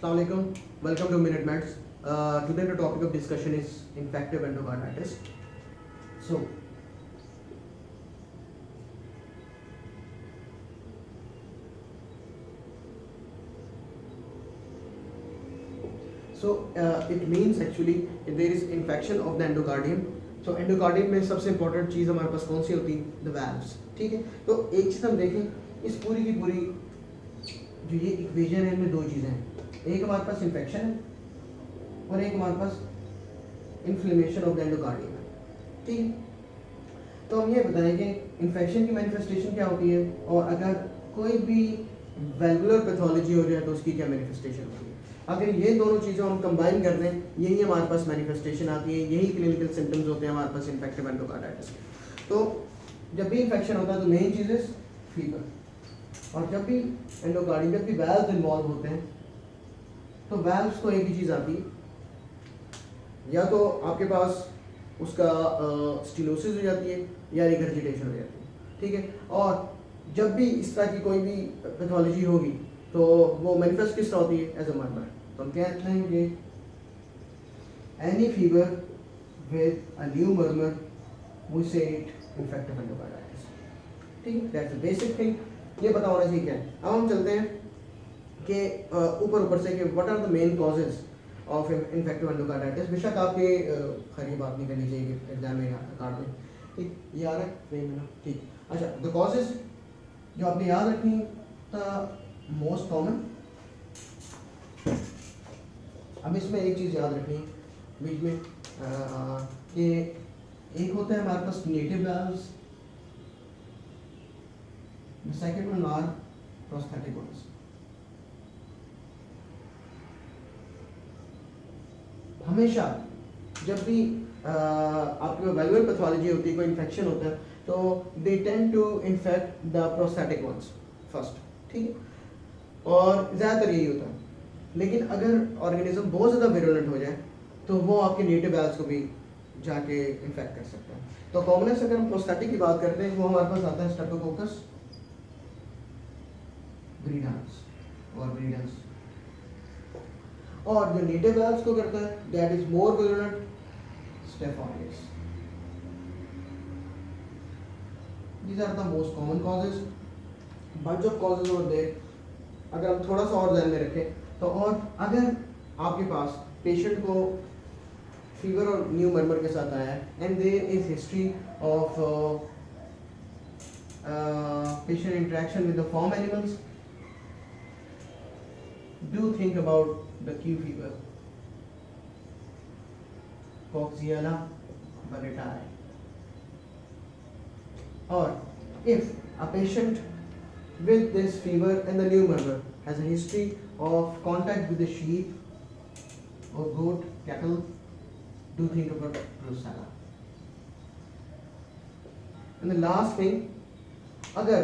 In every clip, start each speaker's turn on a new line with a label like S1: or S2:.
S1: Assalamu alaikum. Welcome to Minute Meds. Today the topic of discussion is infective endocarditis. So, it means actually there is infection of the endocardium. So endocardium में सबसे important चीज़ हमारे पास कौन सी होती है? The valves. ठीक है. तो एक चीज़ हम देखें, इस पूरी की पूरी जो ये इक्वेशन है इनमें दो चीज़ें हैं. एक हमारे पास इन्फेक्शन है और एक हमारे पास इन्फ्लेमेशन ऑफ द एंडोकार्डियम है. ठीक है. तो हम ये बताएं कि इन्फेक्शन की मैनिफेस्टेशन क्या होती है और अगर कोई भी वेल्वुलर पैथोलॉजी हो जाए तो उसकी क्या मैनिफेस्टेशन होती है. अगर ये दोनों चीज़ें हम कंबाइन कर दें, यही हमारे पास मैनिफेस्टेशन आती है, यही क्लिनिकल सिम्टम्स होते हैं हमारे पास इन्फेक्टिव एंडोकार्डाइटिस के. तो जब भी इन्फेक्शन होता है तो मेन चीज़ इज फीवर, और जब भी एंडोकार्डियम जब भी वैल्व्स इन्वॉल्व होते हैं तो वैल्व्स को एक ही चीज़ आती है, या तो आपके पास उसका स्टीनोसिस हो जाती है या रिगर्जिटेशन हो जाती है. ठीक है. और जब भी इस तरह की कोई भी पैथोलॉजी होगी तो वो मैनिफेस्ट किस तरह होती है? As a murmur. तो हम कहते हैं कि any fever with a new murmur we say it infective endocarditis. ठीक है. That's the basic thing. ये पता होना चाहिए क्या है. अब हम चलते हैं कि ऊपर से कि what are the main causes of infective endocarditis. बेशक आपके खैर ये बात नहीं करनी चाहिए कि एग्जाम में कार्ड में. ठीक. ये आ रहा है फ्रेम में ना. ठीक. अच्छा, द कॉजेज जो आपने याद रखनी द मोस्ट कॉमन. अब इसमें एक चीज़ याद रखनी है बीच में कि एक होता है हमारे पास native valves, the second one are prosthetic ones. हमेशा जब भी आपकी वेल्वुलर पैथोलॉजी होती है, कोई इन्फेक्शन होता है, तो they tend to infect the prosthetic ones first. ठीक है. और ज़्यादातर यही होता है. लेकिन अगर ऑर्गेनिज्म बहुत ज़्यादा विरुलेंट हो जाए तो वो आपके नेटिव वैल्व्स को भी जाके इन्फेक्ट कर सकता है. तो कॉमनेस अगर हम प्रोस्थेटिक की बात करते हैं वो हमारे पास आता है स्ट्रेप्टोकोकस ब्रीडांस और ब्रीडेंस. और जो नेटिव वैल्व्स को करता है that is more virulent staphoids. These are the most common causes. Bunch of causes over there. अगर हम थोड़ा सा और ध्यान में रखें तो, और अगर आपके पास पेशेंट को फीवर और न्यू मर्मर के साथ आया है and there is history of patient interaction with the farm animals, do think about the Q fever, Coxiella burritii. Or if a patient with this fever and the new murmur has a history of contact with the sheep or goat, cattle, do think about Brucella. And the last thing, अगर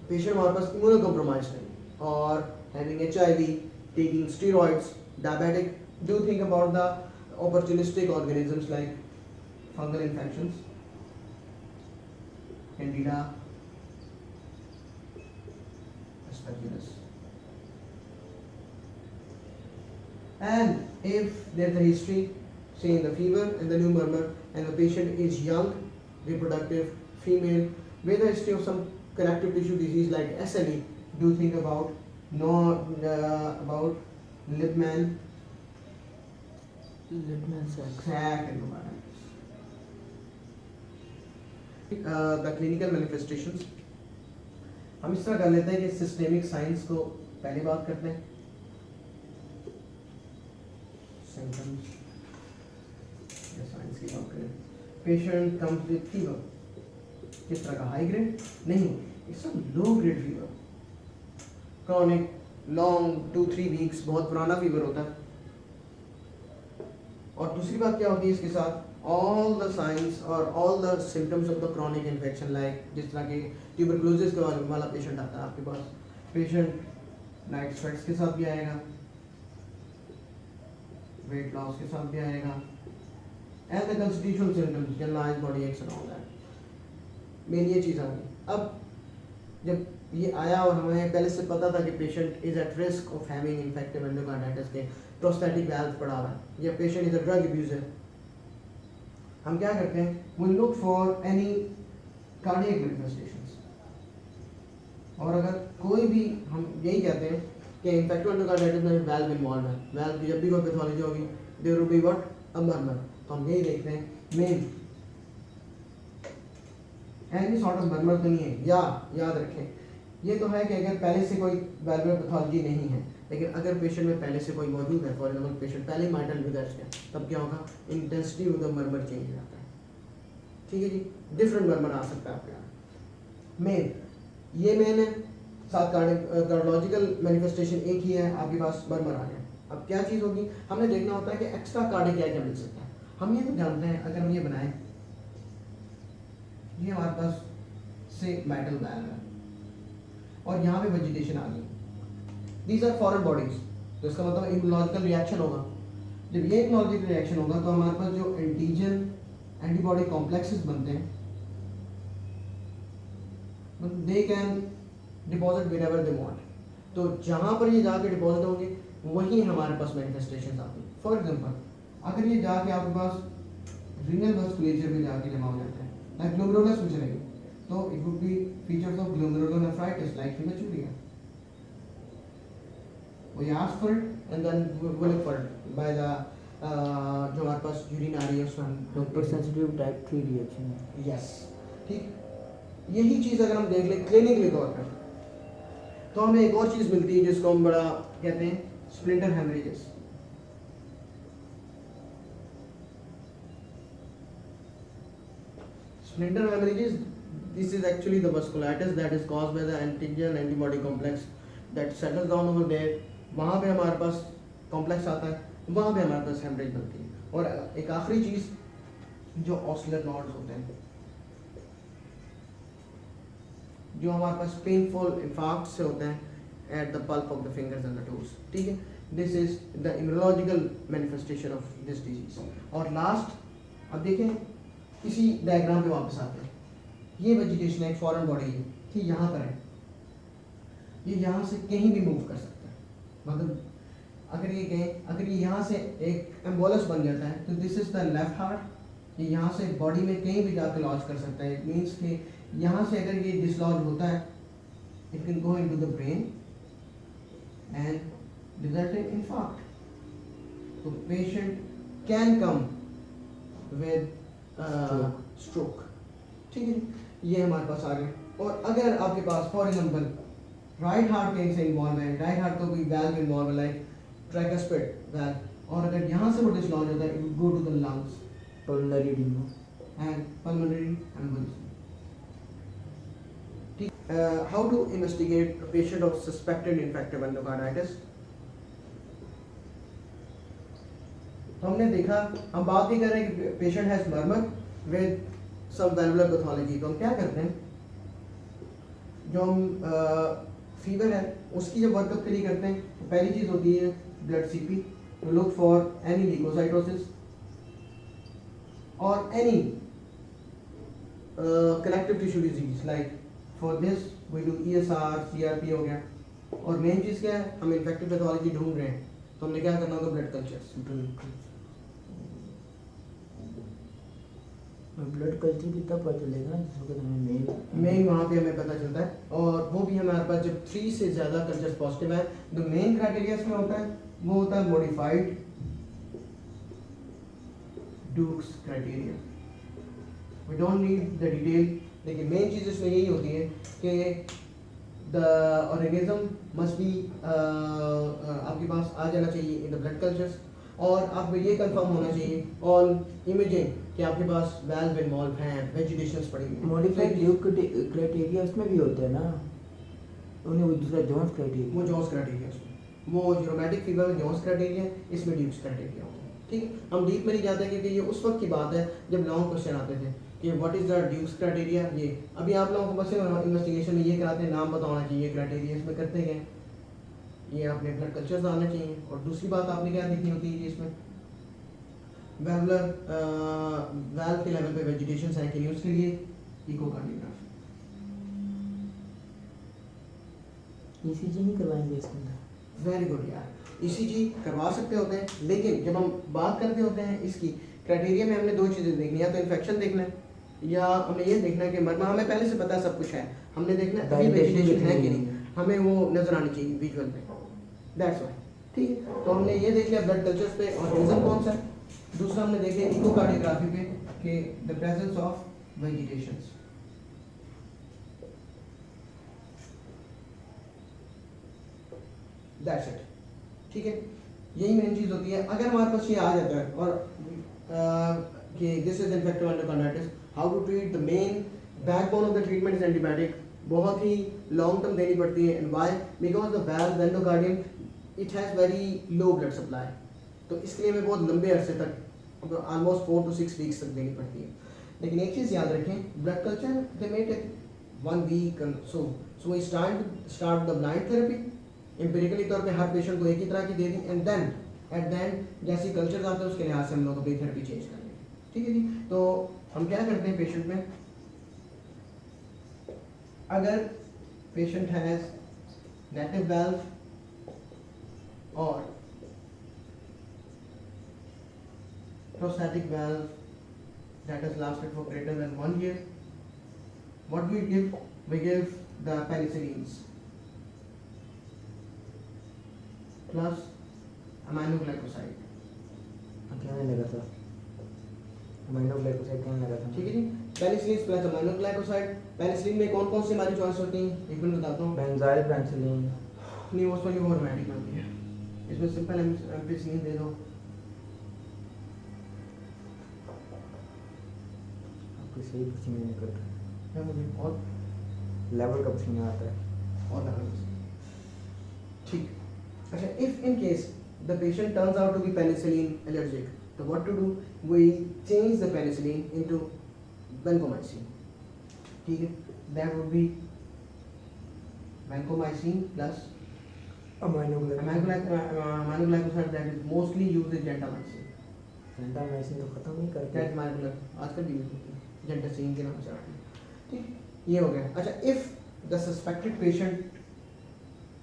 S1: patient हमारे पास immunocompromised है और having HIV, taking steroids, diabetic, do think about the opportunistic organisms like fungal infections, Candida, Aspergillus. And if there is a history, say in the fever and the new murmur, and the patient is young, reproductive, female, with a history of some connective tissue disease like SLE, do think about about Lippmann sac endocarditis. The clinical manifestations. हम इस तरह कर लेते हैं कि systemic science को पहले बात करते हैं. सिम्टम्स या साइंस की बात करें. Patient comes with fever. किस तरह का? हाई ग्रेड नहीं, it's a low grade fever. Chronic long 2-3 weeks, बहुत पुराना फीवर होता है. और दूसरी बात क्या होती है इसके साथ? ऑल द साइंस और all the symptoms of the chronic infection, like जिस तरह के ट्यूबरकुलोसिस का वाला पेशेंट आता है आपके पास, पेशेंट नाइट स्वेट्स के साथ भी आएगा, वेट लॉस के साथ भी आएगा, and the constitutional symptoms generalised body aches and all that. Main ये चीज़ आ गई. अब जब ये आया और हमें पहले से पता था कि patient is at risk of having infective endocarditis के प्रोस्थेटिक वाल्व पड़ा हुआ है या patient is a drug abuser, हम क्या करते हैं, we look for any cardiac manifestations. और अगर कोई भी, हम यही कहते हैं कि इन्फेक्टिव एंडोकार्डाइटिस में वाल्व इन्वॉल्व है, वाल्व की जब भी कोई पैथोलॉजी होगी there will be what, a murmur. तो हम यही देखते हैं main any sort of murmur तो नहीं है, या याद रखें ये तो है कि अगर पहले से कोई वाल्वुलर पैथोलॉजी नहीं है, लेकिन अगर पेशेंट में पहले से कोई मौजूद है, फॉर एग्जांपल पेशेंट पहले माइटल विगर्स है, तब क्या होगा, intensity of the murmur change हो जाता है। ठीक है जी, डिफरेंट मर्मर आ सकता है आपके यहाँ। मेन ये मेन है, साथ कार्डियोलॉजिकल मैनिफेस्टेशन एक ही है, आपके पास मर्मर आ गया। अब क्या चीज़ होगी, हमने देखना होता है कि एक्स्ट्रा कार्डियक क्या मिल सकता है। हम ये तो जानते हैं, अगर हम ये बनाएं, ये हमारे पास से मेटल वाल्व है और यहाँ पे वेजिटेशन आ गई, दीज आर फॉरेन बॉडीज, तो इसका मतलब इम्यूनोलॉजिकल रिएक्शन होगा। जब ये इम्यूनोलॉजिकल रिएक्शन होगा तो हमारे पास जो एंटीजन एंटीबॉडी कॉम्प्लेक्सेस बनते हैं, they can deposit wherever they want, तो जहाँ पर ये जाके डिपॉजिट होंगे वहीं हमारे पास मैनिफेस्टेशंस आती हैं। फॉर एग्जांपल अगर ये जाके आपके पास रीनल वस्कुलेचर में जाके जमा हो जाता है, लाइक ग्लोमेरुलस में चलेगी, तो it would be features of glomerulonephritis like hematuria. We ask for it and then we look for it by the जो हमारे पास यूरिन आ रही है उसमें हम
S2: डॉक्टर सेंसिटिव टाइप 3 रिएक्शन है।
S1: यस, ठीक, यही चीज़ अगर हम देख लें क्लिनिकली तौर पर, तो हमें एक और चीज़ मिलती है जिसको हम बड़ा कहते हैं splinter haemorrhages. Splinter haemorrhages, this is actually the vasculitis that is caused by the antigen antibody complex that settles down over there। वहाँ पे हमारे पास कॉम्प्लेक्स आता है, वहाँ पे हमारे पास हेमरेज बनती है। और एक आखिरी चीज़ जो ऑस्लर नॉड्स होते हैं, जो हमारे पास पेनफुल इंफार्क्ट से होते हैं at the pulp of the fingers and the toes. ठीक है, this is the immunological manifestation of this disease. और लास्ट अब देखें, इसी डायग्राम पे वापस आते हैं, ये वेजिटेशन एक फॉरेन बॉडी है, ठीक, यहाँ पर है, ये यहाँ से कहीं भी मूव कर सकता है। मतलब अगर ये कहें, अगर ये यहाँ से एक एम्बोलस बन जाता है तो this is the left heart, ये यहाँ से बॉडी में कहीं भी जाकर लॉन्च कर सकता है। इट मीन्स कि यहाँ से अगर ये डिसलॉज होता है, it can go into the brain and result in infarct. तो patient can come with stroke. ठीक है, ये हमारे पास आ गए। और अगर आपके पास फॉर एग्जांपल राइट हार्ट कहीं से इन्वॉल्व है, राइट हार्ट तो कोई वैल्व इन्वॉल्व है लाइक ट्राइकस्पिड वैल्व, और अगर यहाँ से वो डिसलॉज होता है, it will go to the lungs,
S2: pulmonary oedema
S1: and pulmonary embolism. ठीक, how to investigate a patient of suspected infective endocarditis. तो हमने देखा, हम बात ही कर रहे हैं कि patient has murmur with some valvular pathology. तो हम क्या करते हैं, जो हम फीवर है उसकी जब वर्कअप के लिए करते हैं तो पहली चीज़ होती है blood CP, to look for any leukocytosis और any connective tissue disease. Like for this we do ESR, CRP हो गया। और मेन चीज़ क्या है, हम इन्फेक्टिव पैथोलॉजी ढूंढ रहे हैं, तो हमने क्या करना होगा, ब्लड कल्चर्स।
S2: ब्लड कल्चर भी तब पता चलेगा जिसको हमें
S1: मेन वहाँ पे हमें पता चलता है, और वो भी हमारे पास जब 3 से ज़्यादा कल्चर्स पॉजिटिव है। द मेन क्राइटेरिया इसमें होता है, वो होता है modified Duke's criteria. We don't need the detail, लेकिन मेन चीज़ इसमें यही होती है कि द ऑर्गेनिज्म मस्ट बी आपके पास आ जाना चाहिए इन द ब्लड कल्चर्स, और आपको ये कंफर्म होना चाहिए ऑन इमेजिंग कि आपके पास वैल्व इन्वॉल्व हैं, वेजिटेशंस पड़ी हुई हैं।
S2: मॉडिफाइड ड्यूक क्राइटेरिया उसमें भी होता है ना, उन्हें वो दूसरा जोन्स क्राइटेरिया,
S1: वो जोन्स क्राइटेरिया उसमें, वो जो रोमैटिक फीवर में जोन्स क्राइटेरिया, इसमें ड्यूक्स क्राइटेरिया होता है। ठीक है, हम डीप में नहीं जाते क्योंकि ये उस वक्त की बात है जब लॉन्ग क्वेश्चन आते थे कि what is the Duke's criteria. ये अभी आप लोगों को बस इन्वेस्टिगेशन में ये कराते हैं, नाम पता होना चाहिए क्राइटेरिया, इसमें करते हैं ये आपने ब्लड कल्चर्स आना चाहिए। और दूसरी बात आपने क्या देखनी होती है, इसमें वैल्वुलर वैल्व के लेवल पे वेजिटेशन है कि नहीं, उसके लिए इकोकार्डियोग्राफी।
S2: ईसीजी नहीं करवाएंगे इसके अंदर?
S1: वेरी गुड यार, ईसीजी करवा सकते होते हैं, लेकिन जब हम बात करते होते हैं इसकी क्राइटेरिया में हमने दो चीज़ें देखनी है, या तो इन्फेक्शन देखना है या हमें ये देखना है कि मरमा, हमें पहले से पता है सब कुछ है, हमने देखना है अभी वेजिटेशन है कि नहीं, हमें वो नजर आनी चाहिए विजुअल पे, दैट्स वाई। ठीक है, तो हमने ये देख लिया ब्लड कल्चर्स पे ऑर्गेनिज्म कौन सा है, दूसरा हमने देख लिया इकोकार्डियोग्राफी पे कि the presence of vegetations. That's it. ठीक है, यही मेन चीज़ होती है। अगर हमारे पास ये आ जाता है और कि this is infective endocarditis, how to treat, the main backbone of the treatment is antibiotic, बहुत ही लॉन्ग टर्म देनी पड़ती है। And why? Because the valve endocardium it has very low blood supply, तो इसके लिए हमें बहुत लंबे अरसे तक ऑलमोस्ट 4 to 6 वीक्स तक देनी पड़ती है। लेकिन एक चीज़ याद रखें, blood culture they may take 1 week, so we start the blind therapy, empirically तौर पे हर पेशेंट को एक ही तरह की दे दी, एंड देन एट देन जैसी कल्चर्स आते हैं उसके लिहाज से हम लोग अपनी थेरेपी चेंज कर लेंगे। ठीक है जी, तो हम क्या करते हैं पेशेंट में, अगर पेशेंट हैज नेटिव वाल्व और prosthetic valve that has lasted for greater than 1 year, what do we give? We give the penicillins plus aminoglycoside.
S2: कहने लगा था अमाइनोग्लाइकोसाइड कहने लगा था।
S1: ठीक है जी, पेनिसिलिन प्लस aminoglycoside। पेनिसिलिन में कौन कौन सी हमारी चॉइस होती हैं, एक मिनट बताता हूँ।
S2: बेंजाइल पेनिसिलिन
S1: नहीं, वो वाली वो रोमैटिक होती है, इसमें सिंपल एम्पिसिलिन दे दो।
S2: आपको सही पसीने निकल रहा है,
S1: क्या मुझे और
S2: लेवल का पसीना आता है।
S1: और लगा लो। ठीक, अच्छा, if in case the patient turns out to be penicillin allergic, so what to do? We change the penicillin into vancomycin. ठीक है, that would be vancomycin plus aminoglycoside that is mostly used is gentamicin.
S2: Gentamicin तो खत्म नहीं करते।
S1: That molecular आजकल भी use होती है, जेंटासिन के नाम से आती है। ठीक, ये हो गया। अच्छा, if the suspected patient,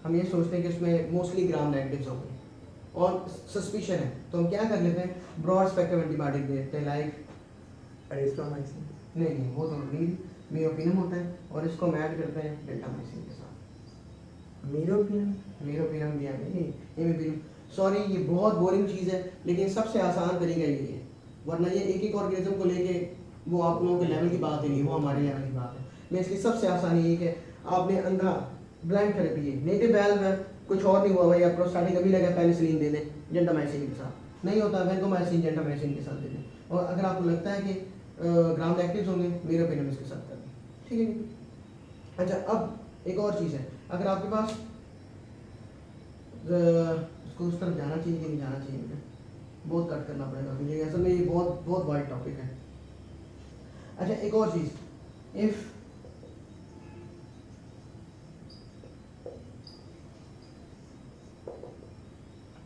S1: हम ये सोचते हैं कि उसमें मोस्टली ग्राम नेगेटिव्स होंगे और सस्पिशन है, तो हम क्या कर लेते हैं, ब्रॉड स्पेक्ट्रम एंटीबायोटिक दे देते हैं, लाइक
S2: एरिथ्रोमाइसिन।
S1: नहीं वो तो नहीं, मियोपिनम होता है और इसको हम ऐड करते हैं डेल्टामाइसिन के साथ। मियोपिनम भी है, इमिपिनम, सॉरी ये बहुत बोरिंग चीज़ है, लेकिन सबसे आसान तरीका यही है, वरना ये एक एक ऑर्गेनिज्म को लेके वो आप लोगों के लेवल की बात ही नहीं, वो हमारे लेवल की बात है। मैं इसकी सबसे आसान यही कि आपने अंधा ब्लाइंड थेरेपी है, नेटिव वाल्व है, कुछ और नहीं हुआ भाई, आप प्रोस्टेटिक अभी लगा पेनिसिलिन दे दें जेंटामाइसिन के साथ, नहीं होता वैंकोमाइसिन जेंटामाइसिन के साथ दे दें, और अगर आपको लगता है कि ग्राम एक्टिव्स होंगे मियोपिनम इसके साथ कर दें। ठीक है जी। अच्छा, अब एक और चीज़ है, अगर आपके पास उसको उस तरफ जाना चाहिए कि नहीं जाना चाहिए, मुझे बहुत कट करना पड़ेगा मुझे, असल में ये बहुत बहुत वाइड टॉपिक है। अच्छा, एक और चीज़, इफ़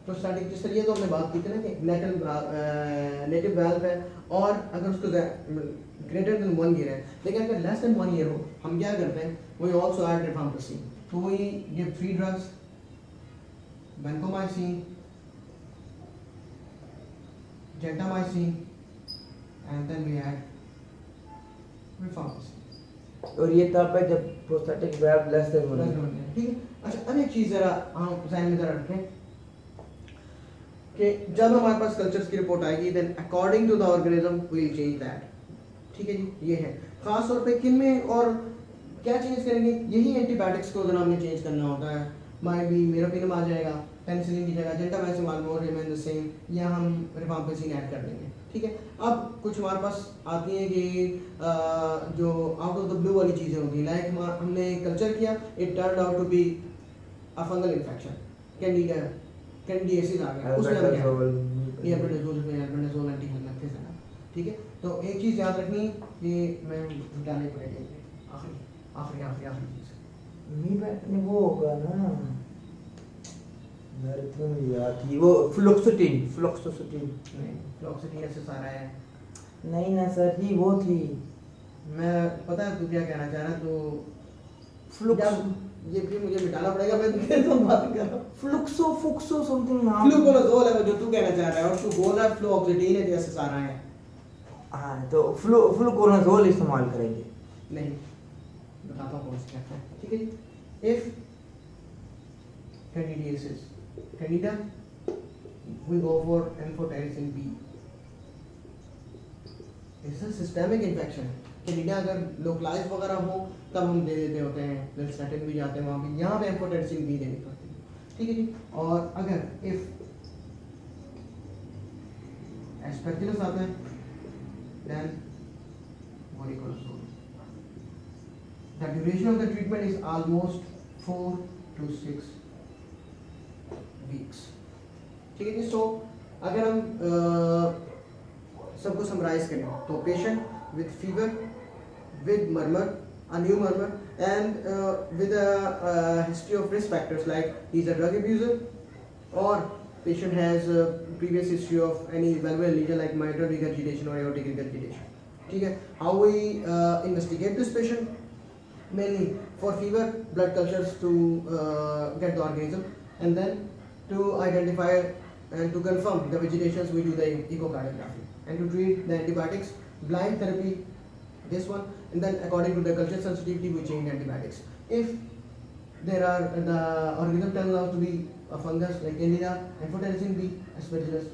S1: प्रोस्टेटिक, जिस तरीके तो हमने बात की थी ना कि नेटिव वाल्व है और अगर उसको ग्रेटर देन 1 ईयर है, लेकिन अगर लेस देन 1 ईयर हो, हम क्या करते हैं, वी ऑल्सो ऐड रिफाम्पिसिन, तो we give 3 drugs, vancomycin, gentamicin, and then we add rifampicin.
S2: और ये तब है जब prostatic valve less than 1 year.
S1: ठीक है। अच्छा, अब एक चीज़ ज़रा हम ध्यान में ज़रा रखें कि जब हमारे पास कल्चर्स की रिपोर्ट आएगी, then according to the organism we will change that. ठीक है जी, ये है खास तौर पे किन में और क्या चेंज करेंगे, यही एंटीबायोटिक्स को अगर हमने चेंज करना होता है, माइट बी मियोपिनम आ जाएगा, पेनिसिलिन की जगह जेंटामाइसिन मालमोर रिमेन द सेम, या हम रिफाम्पिसिन ऐड कर देंगे। ठीक है, अब कुछ हमारे पास आती हैं कि जो आउट ऑफ द ब्लू वाली चीज़ें होती हैं, लाइक हमने कल्चर किया, it turn out to be a fungal infection, candidiasis आ गया, उसमें हम क्या ये अल्बेंडाजोल एंटीहेल्मिंथिस है ना। ठीक है, तो एक चीज़ याद रखनी, ये मैं बताने पड़ेगी आखिरी चीज़,
S2: नहीं वो होगा ना मेरे तो याद थी, वो फ्लोक्सोटिन
S1: नहीं, फ्लोक्सिटिन ऐसे सारा है,
S2: नहीं ना सर जी, वो थी।
S1: मैं पता है तू क्या कहना चाह रहा, तो
S2: फ्लुक्स
S1: जब ये फिर मुझे मिटाना पड़ेगा, मैं तेरे से बात कर रहा हूँ।
S2: फ्लुक्सो फुक्सो समथिंग नाम।
S1: फ्लूकोनाजोल है वो जो तू कहना चाह रहा है, और तू बोल रहा है फ्लूऑक्सीडीन है जैसे सारा है।
S2: हाँ तो फ्लुकोनाजोल इस्तेमाल करेंगे।
S1: नहीं, बताता हूँ कौन सी कहते हैं, ठीक है जी। If candidiasis, candida, we go for amphotericin B, it's a systemic infection. Candida अगर लोकलाइज वगैरह हो तब हम दे देते होते हैं, वेलस्टेटिन भी जाते हैं वहाँ भी, यहाँ पे एम्फोटेरिसिन भी देनी पड़ती है, ठीक है जी। और अगर इफ एस्पेर्जिलस आता है then voriconazole. The duration of the treatment is almost 4 to 6 weeks, ठीक है जी। सो अगर हम सबको समराइज करें तो patient with fever, with murmur, a new murmur, and with a history of risk factors like he's a drug abuser, or patient has a previous history of any valvular lesion like mitral regurgitation or aortic regurgitation. ठीक है, how we investigate this patient? Mainly for fever, blood cultures to get the organism, and then to identify and to confirm the vegetations we do the echocardiography, and to treat the antibiotics, blind therapy, this one, and then according to the culture sensitivity we change antibiotics. If there are the organism turns out to be a fungus like Candida, amphotericin B, Aspergillus.